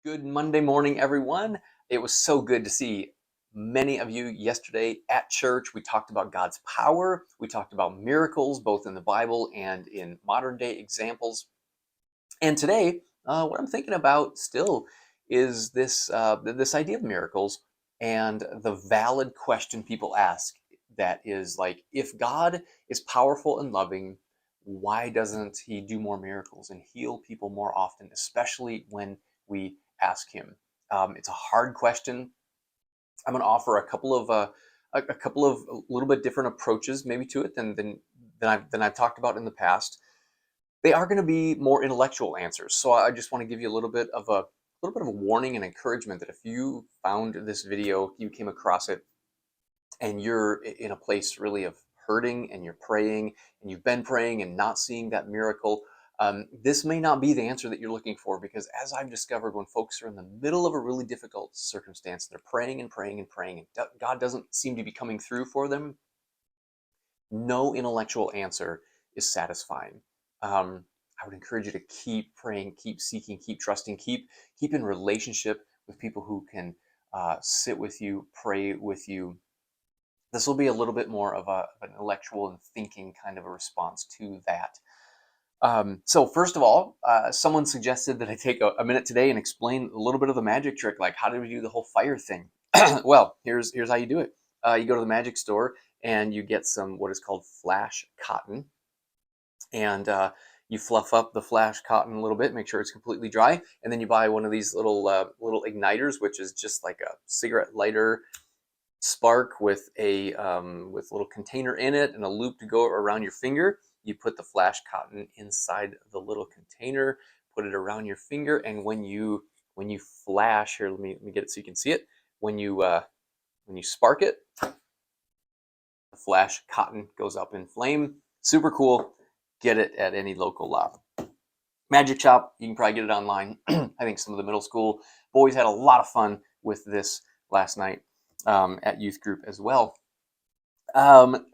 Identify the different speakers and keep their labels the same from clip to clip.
Speaker 1: Good Monday morning, everyone. It was so good to see many of you yesterday at church. We talked about God's power. We talked about miracles, both in the Bible and in modern day examples. And today, what I'm thinking about still is this idea of miracles and the valid question people ask. That is like, if God is powerful and loving, why doesn't He do more miracles and heal people more often, especially when we ask Him? It's a hard question. I'm going to offer a couple of a little bit different approaches, maybe to it than I've talked about in the past. They are going to be more intellectual answers. So I just want to give you a little bit of a warning and encouragement that if you found this video, you came across it, and you're in a place really of hurting and you're praying and you've been praying and not seeing that miracle, this may not be the answer that you're looking for, because as I've discovered, when folks are in the middle of a really difficult circumstance, they're praying and praying and praying, and God doesn't seem to be coming through for them, no intellectual answer is satisfying. I would encourage you to keep praying, keep seeking, keep trusting, keep in relationship with people who can sit with you, pray with you. This will be a little bit more of an intellectual and thinking kind of a response to that. So first of all, someone suggested that I take a minute today and explain a little bit of the magic trick, like how do we do the whole fire thing? Well, here's how you do it. You go to the magic store and you get some what is called flash cotton, and you fluff up the flash cotton a little bit, make sure it's completely dry, and then you buy one of these little igniters, which is just like a cigarette lighter spark with a little container in it and a loop to go around your finger. You put the flash cotton inside the little container, put it around your finger, and when you flash, here, let me get it so you can see it. When you spark it, the flash cotton goes up in flame. Super cool. Get it at any local magic shop. You can probably get it online. I think some of the middle school boys had a lot of fun with this last night at youth group as well.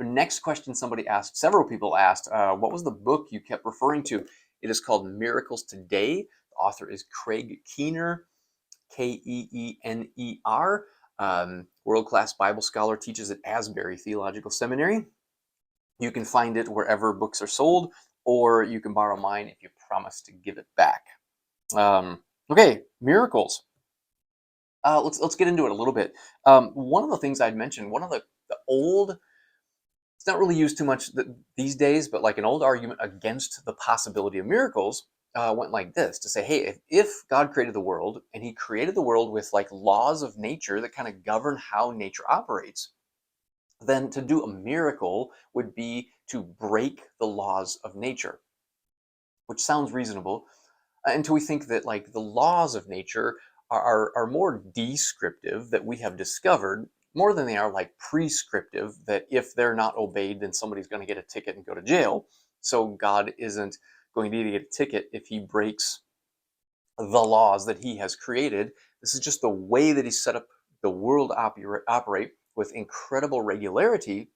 Speaker 1: Next question somebody asked, several people asked, what was the book you kept referring to? It is called Miracles Today. The author is Craig Keener, Keener. World-class Bible scholar, teaches at Asbury Theological Seminary. You can find it wherever books are sold, or you can borrow mine if you promise to give it back. Okay, miracles. Let's get into it a little bit. One of the things I'd mentioned, one of the old, it's not really used too much these days, but like an old argument against the possibility of miracles went like this: to say, hey, if God created the world and He created the world with like laws of nature that kind of govern how nature operates, then to do a miracle would be to break the laws of nature, which sounds reasonable until we think that like the laws of nature are more descriptive, that we have discovered, more than they are like prescriptive, that if they're not obeyed, then somebody's going to get a ticket and go to jail. So God isn't going to get a ticket if He breaks the laws that He has created. This is just the way that He set up the world operate with incredible regularity.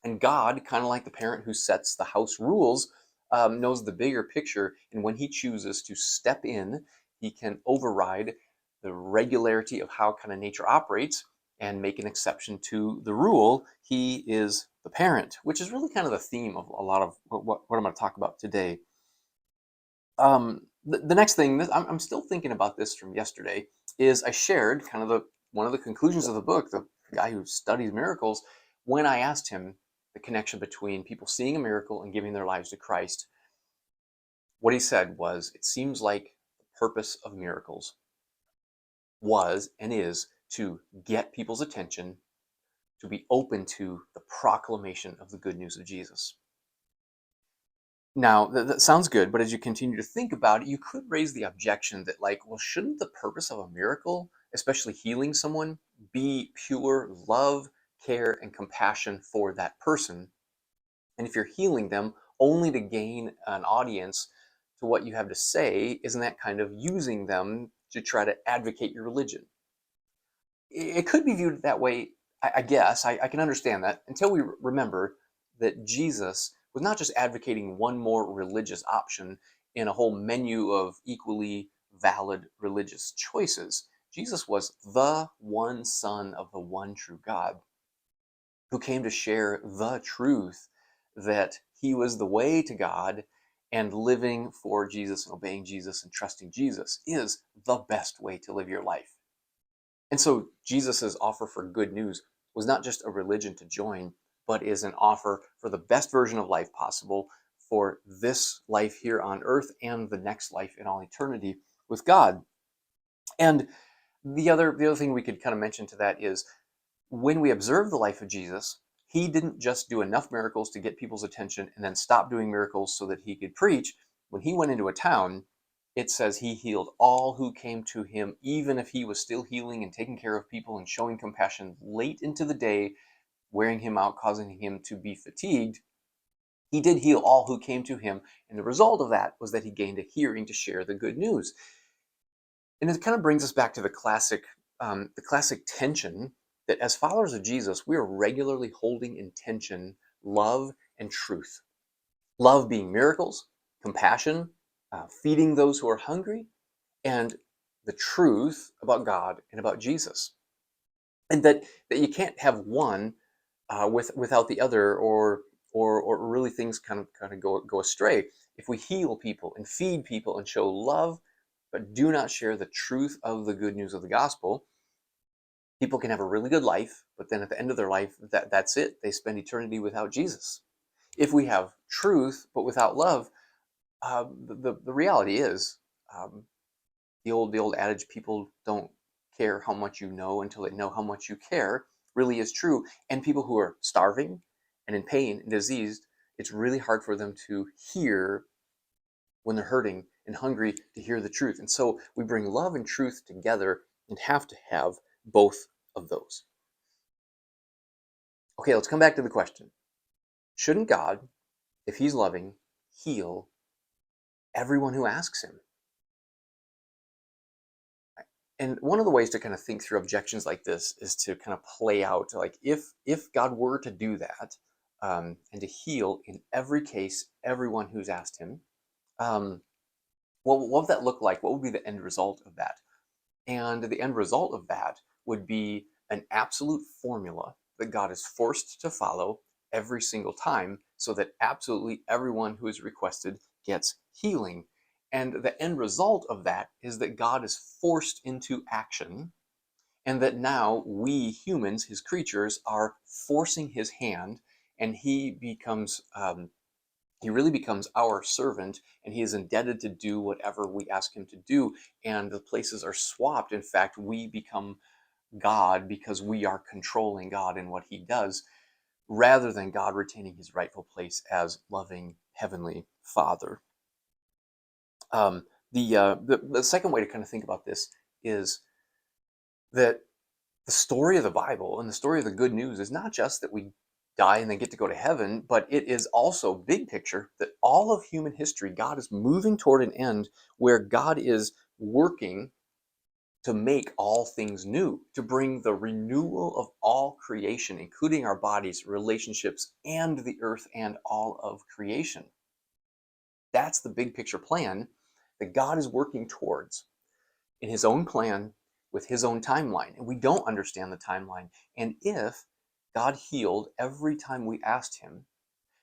Speaker 1: And God, kind of like the parent who sets the house rules, knows the bigger picture. And when He chooses to step in, He can override the regularity of how kind of nature operates and make an exception to the rule. He is the parent, which is really kind of the theme of a lot of what I'm going to talk about today. The next thing that I'm still thinking about this from yesterday is I shared kind of one of the conclusions of the book, the guy who studies miracles, when I asked him the connection between people seeing a miracle and giving their lives to Christ. What he said was, it seems like the purpose of miracles was and is to get people's attention, to be open to the proclamation of the good news of Jesus. Now, that sounds good, but as you continue to think about it, you could raise the objection that, like, well, shouldn't the purpose of a miracle, especially healing someone, be pure love, care, and compassion for that person? And if you're healing them only to gain an audience to what you have to say, isn't that kind of using them to try to advocate your religion? It could be viewed that way, I guess. I can understand that, until we remember that Jesus was not just advocating one more religious option in a whole menu of equally valid religious choices. Jesus was the one Son of the one true God who came to share the truth that he was the way to God, and living for Jesus and obeying Jesus and trusting Jesus is the best way to live your life. And so Jesus's offer for good news was not just a religion to join, but is an offer for the best version of life possible for this life here on earth and the next life in all eternity with God. And the other thing we could kind of mention to that is, when we observe the life of Jesus, he didn't just do enough miracles to get people's attention and then stop doing miracles so that he could preach. When he went into a town, it says he healed all who came to him, even if he was still healing and taking care of people and showing compassion late into the day, wearing him out, causing him to be fatigued. He did heal all who came to him, and the result of that was that he gained a hearing to share the good news. And it kind of brings us back to the classic tension that as followers of Jesus, we are regularly holding in tension love and truth. Love being miracles, compassion, feeding those who are hungry, and the truth about God and about Jesus. And that you can't have one without the other, or really things kind of go astray. If we heal people and feed people and show love, but do not share the truth of the good news of the gospel, people can have a really good life, but then at the end of their life, that's it. They spend eternity without Jesus. If we have truth but without love, the reality is, um, the old adage, people don't care how much you know until they know how much you care, really is true. And people who are starving and in pain and diseased, it's really hard for them to hear when they're hurting and hungry, to hear the truth. And so we bring love and truth together and have to have both of those. Okay, let's come back to the question. Shouldn't God, if he's loving, heal everyone who asks him? And one of the ways to kind of think through objections like this is to kind of play out, like, if God were to do that, and to heal in every case everyone who's asked him, um, what would that look like? What would be the end result of that? And the end result of that would be an absolute formula that God is forced to follow every single time, so that absolutely everyone who is requested gets healing. And the end result of that is that God is forced into action, and that now we humans, his creatures, are forcing his hand, and he really becomes our servant, and he is indebted to do whatever we ask him to do. And the places are swapped. In fact, we become God because we are controlling God in what he does, rather than God retaining his rightful place as loving heavenly Father. The second way to kind of think about this is that the story of the Bible and the story of the good news is not just that we die and then get to go to heaven, but it is also big picture that all of human history, God is moving toward an end where God is working to make all things new, to bring the renewal of all creation, including our bodies, relationships, and the earth and all of creation. That's the big picture plan that God is working towards in his own plan with his own timeline. And we don't understand the timeline. And if God healed every time we asked him,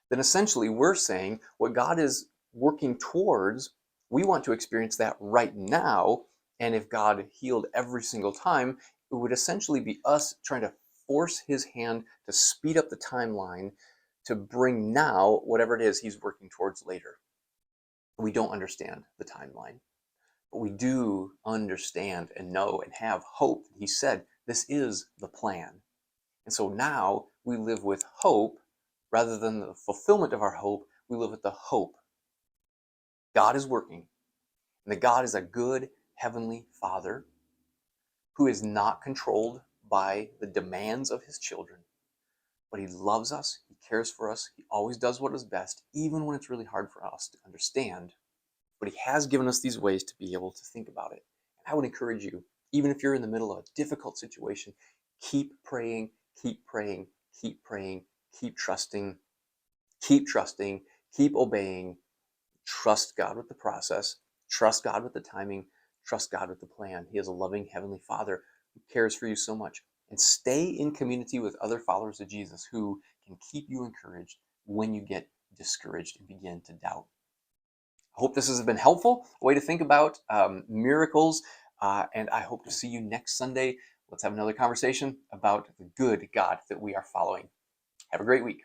Speaker 1: then essentially we're saying what God is working towards, we want to experience that right now. And if God healed every single time, it would essentially be us trying to force his hand to speed up the timeline to bring now whatever it is he's working towards later. We don't understand the timeline, but we do understand and know and have hope. He said, this is the plan. And so now we live with hope rather than the fulfillment of our hope. We live with the hope. God is working, and that God is a good heavenly Father who is not controlled by the demands of his children, but he loves us, he cares for us, he always does what is best, even when it's really hard for us to understand. But he has given us these ways to be able to think about it. And I would encourage you, even if you're in the middle of a difficult situation, keep praying, keep praying, keep praying, keep trusting, keep obeying. Trust God with the process, trust God with the timing, Trust God with the plan. He is a loving Heavenly Father who cares for you so much. And stay in community with other followers of Jesus who can keep you encouraged when you get discouraged and begin to doubt. I hope this has been helpful, a way to think about miracles. And I hope to see you next Sunday. Let's have another conversation about the good God that we are following. Have a great week.